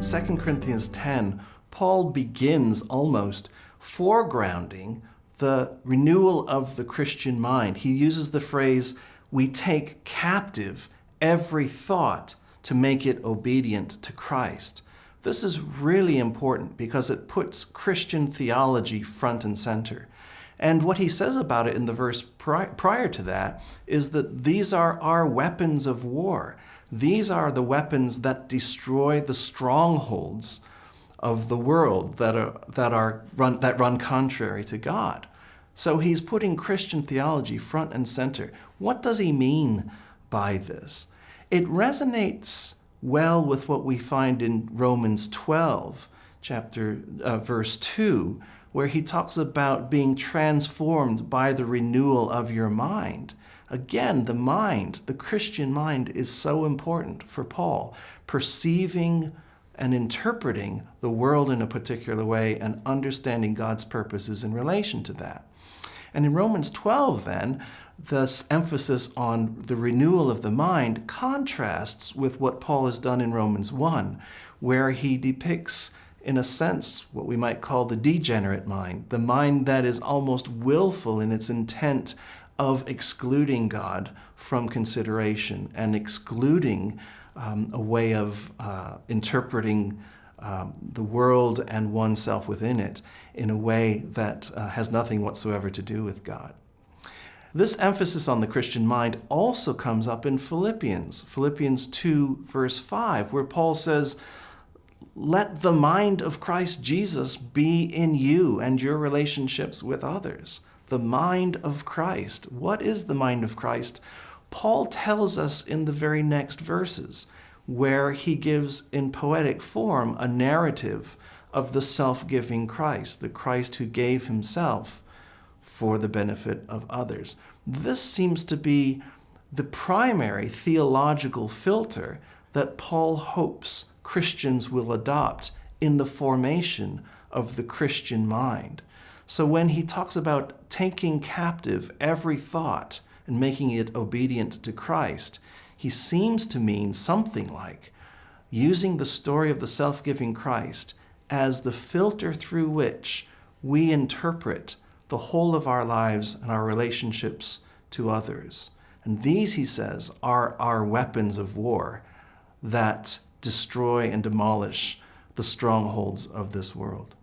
2 Corinthians 10, Paul begins almost foregrounding the renewal of the Christian mind. He uses the phrase, we take captive every thought to make it obedient to Christ. This is really important because it puts Christian theology front and center. And what he says about it in the verse prior to that is that these are our weapons of war. These are the weapons that destroy the strongholds of the world that run contrary to God. So he's putting Christian theology front and center. What does he mean by this? It resonates well with what we find in Romans 12, verse 2, where he talks about being transformed by the renewal of your mind. Again, the mind, the Christian mind, is so important for Paul, perceiving and interpreting the world in a particular way and understanding God's purposes in relation to that. And in Romans 12, then, this emphasis on the renewal of the mind contrasts with what Paul has done in Romans 1, where he depicts, in a sense, what we might call the degenerate mind, the mind that is almost willful in its intent of excluding God from consideration and excluding a way of interpreting the world and oneself within it in a way that has nothing whatsoever to do with God. This emphasis on the Christian mind also comes up in Philippians 2, verse 5, where Paul says, let the mind of Christ Jesus be in you and your relationships with others. The mind of Christ. What is the mind of Christ? Paul tells us in the very next verses, where he gives in poetic form a narrative of the self-giving Christ, the Christ who gave himself for the benefit of others. This seems to be the primary theological filter that Paul hopes Christians will adopt in the formation of the Christian mind. So when he talks about taking captive every thought and making it obedient to Christ, he seems to mean something like using the story of the self-giving Christ as the filter through which we interpret the whole of our lives and our relationships to others. And these, he says, are our weapons of war that destroy and demolish the strongholds of this world.